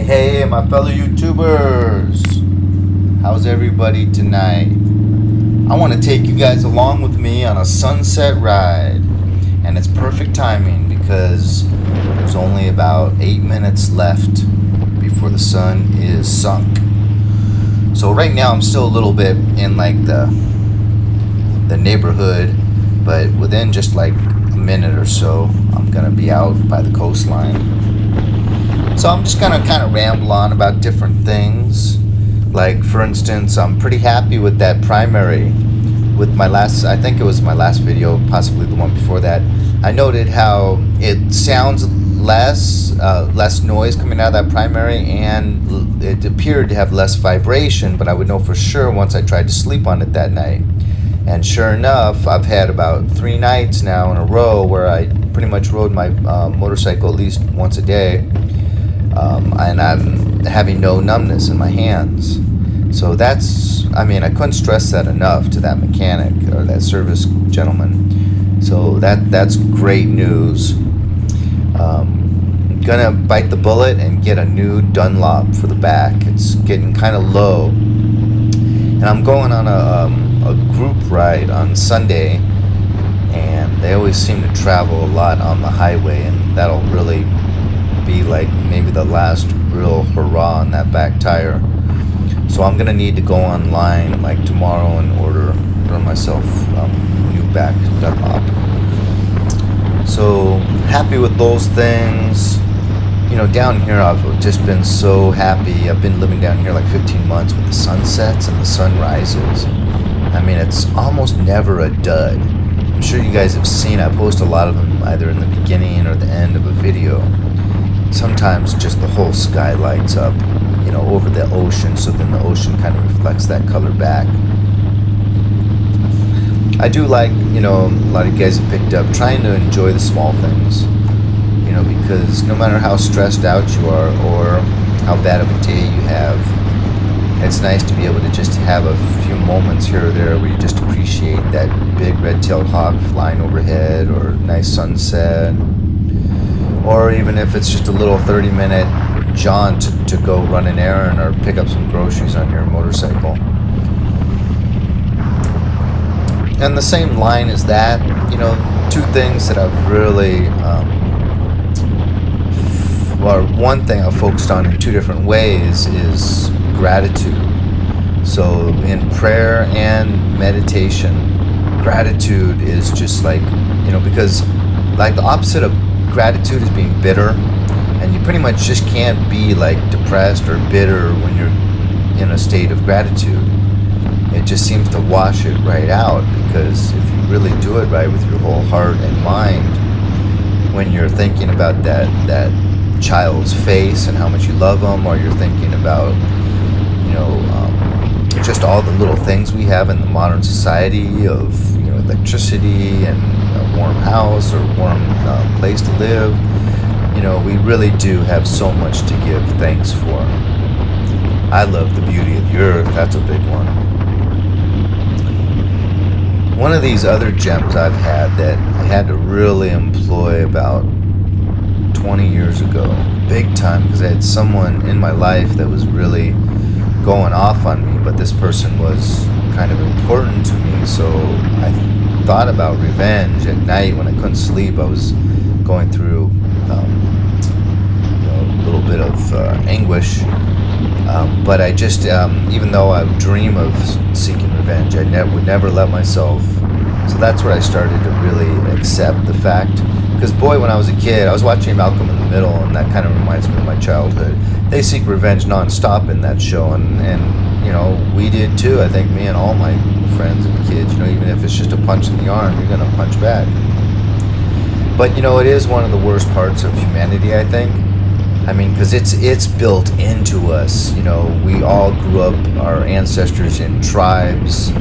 Hey, my fellow YouTubers! How's everybody tonight? I want to take you guys along with me on a sunset ride. And it's perfect timing because there's only about 8 minutes left before the sun is sunk. So right now I'm still a little bit in like the neighborhood, but within just like a minute or so I'm gonna be out by the coastline. So I'm just gonna kind of ramble on about different things. Like for instance, I'm pretty happy with that primary. With my last, I think it was my last video, possibly the one before that. I noted how it sounds less noise coming out of that primary, and it appeared to have less vibration. But I would know for sure once I tried to sleep on it that night. And sure enough, I've had about 3 nights now in a row where I pretty much rode my motorcycle at least once a day. And I'm having no numbness in my hands. So I couldn't stress that enough to that mechanic or that service gentleman. So that's great news. I'm gonna bite the bullet and get a new Dunlop for the back. It's getting kind of low. And I'm going on a group ride on Sunday, and they always seem to travel a lot on the highway, and that'll really be like maybe the last real hurrah on that back tire. So I'm gonna need to go online like tomorrow and order myself new back Dunlop. So happy with those things. You know, down here I've just been so happy. I've been living down here like 15 months with the sunsets and the sunrises. I mean, it's almost never a dud. I'm sure you guys have seen, I post a lot of them either in the beginning or the end of a video. Sometimes just the whole sky lights up, you know, over the ocean, so then the ocean kind of reflects that color back. I do like, you know, a lot of you guys have picked up trying to enjoy the small things, you know, because no matter how stressed out you are or how bad of a day you have, it's nice to be able to just have a few moments here or there where you just appreciate that big red-tailed hawk flying overhead, or nice sunset, or even if it's just a little 30-minute jaunt to go run an errand or pick up some groceries on your motorcycle. And the same line as that, you know, 2 things that I've really, one thing I've focused on in 2 different ways is gratitude. So in prayer and meditation, gratitude is just like, you know, because like the opposite of gratitude is being bitter, and you pretty much just can't be like depressed or bitter when you're in a state of gratitude. It just seems to wash it right out, because if you really do it right with your whole heart and mind, when you're thinking about that child's face and how much you love them, or you're thinking about, you know, just all the little things we have in the modern society of, you know, electricity and a warm house or warm place to live. You know, we really do have so much to give thanks for. I love the beauty of the earth. That's a big one. One of these other gems I've had that I had to really employ about 20 years ago, big time, because I had someone in my life that was really going off on me, but this person was kind of important to me. So I thought about revenge at night when I couldn't sleep. I was going through a little bit of anguish, but I just, even though I would dream of seeking revenge, I would never let myself. So that's where I started to really accept the fact. Because boy, when I was a kid, I was watching Malcolm in the Middle, and that kind of reminds me of my childhood. They seek revenge nonstop in that show, and you know, we did too. I think me and all my friends and kids, you know, even if it's just a punch in the arm, you're gonna punch back. But you know, it is one of the worst parts of humanity, I think. I mean, because it's built into us. You know, we all grew up, our ancestors in tribes,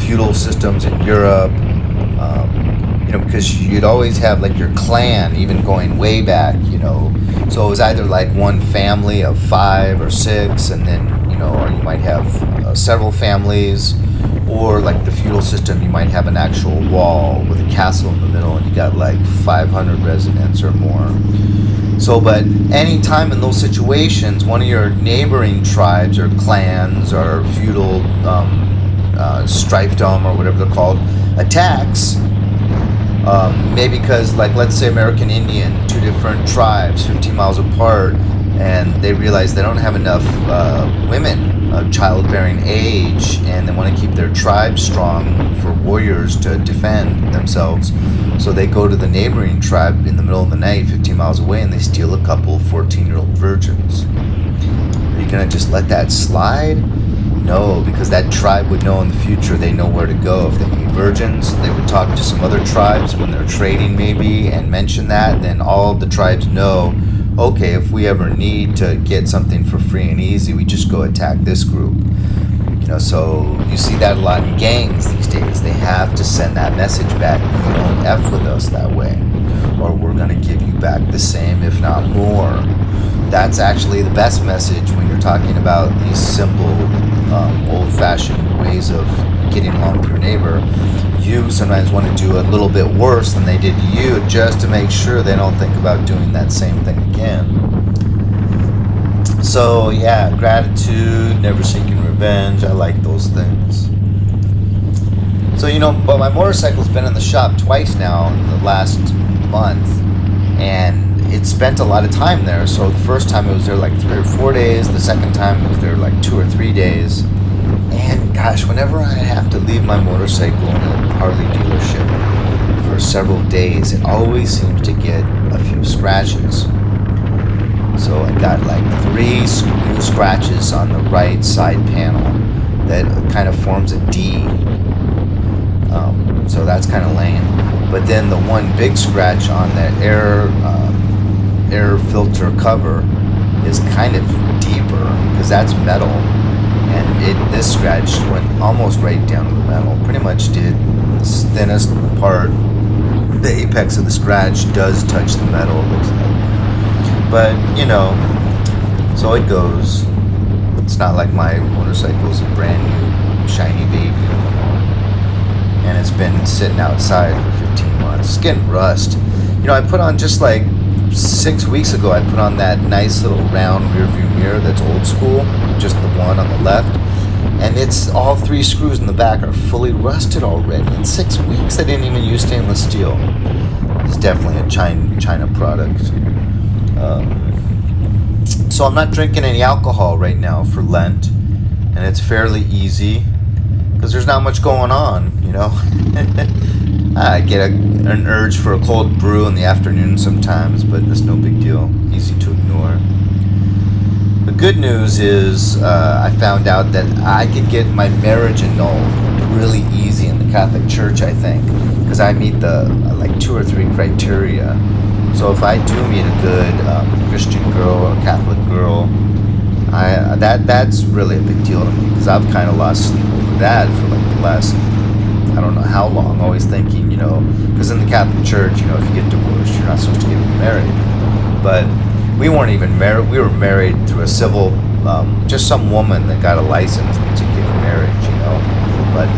feudal systems in Europe. You know, because you'd always have like your clan, even going way back. You know, so it was either like one family of 5 or 6, and then, you know, or you might have several families, or like the feudal system, you might have an actual wall with a castle in the middle, and you got like 500 residents or more. So, but anytime in those situations, one of your neighboring tribes or clans or feudal strife,dom or whatever they're called attacks, maybe because, like, let's say American Indian, two different tribes, 15 miles apart, and they realize they don't have enough women of childbearing age, and they want to keep their tribe strong for warriors to defend themselves. So they go to the neighboring tribe in the middle of the night, 15 miles away, and they steal a couple 14-year-old virgins. Are you going to just let that slide? No, because that tribe would know in the future. They know where to go. If they need virgins, they would talk to some other tribes when they're trading maybe and mention that. Then all the tribes know, okay, if we ever need to get something for free and easy, we just go attack this group. So you see that a lot in gangs these days. They have to send that message back. You don't F with us that way, or we're going to give you back the same, if not more. That's actually the best message when you're talking about these simple, old-fashioned ways of getting along with your neighbor. You sometimes want to do a little bit worse than they did to you, just to make sure they don't think about doing that same thing again. So yeah, gratitude, never seeking revenge. I like those things. So but my motorcycle's been in the shop twice now in the last month, and it spent a lot of time there. So the first time it was there like 3 or 4 days. The second time it was there like 2 or 3 days. And gosh, whenever I have to leave my motorcycle in a Harley dealership for several days, it always seems to get a few scratches. So I got like 3 new scratches on the right side panel that kind of forms a D. So that's kind of lame. But then the one big scratch on the air filter cover is kind of deeper because that's metal, and this scratch went almost right down to the metal. Pretty much did the thinnest part. The apex of the scratch does touch the metal, it looks like. But, so it goes. It's not like my motorcycle's a brand new, shiny baby. And it's been sitting outside for 15 months. It's getting rust. I put on just like 6 weeks ago, I put on that nice little round rear view mirror that's old school, just the one on the left. And it's all 3 screws in the back are fully rusted already. In 6 weeks, I didn't even use stainless steel. It's definitely a China product. So I'm not drinking any alcohol right now for Lent, and it's fairly easy because there's not much going on, I get an urge for a cold brew in the afternoon sometimes, but that's no big deal, easy to ignore. The good news is I found out that I could get my marriage annulled really easy in the Catholic Church, I think, because I meet the like 2 or 3 criteria. So if I do meet a good Christian girl or Catholic girl, that's really a big deal to me, because I've kind of lost sleep over that for like the last, I don't know how long, always thinking, because in the Catholic Church, if you get divorced, you're not supposed to get married. But we weren't even married. We were married through a civil, just some woman that got a license to get married, But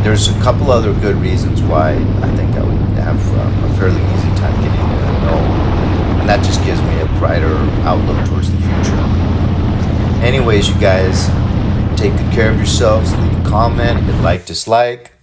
there's a couple other good reasons why I think I would have a fairly easy time getting it annulled. And that just gives me a brighter outlook towards the future. Anyways, you guys, take good care of yourselves. Leave a comment, hit like, dislike.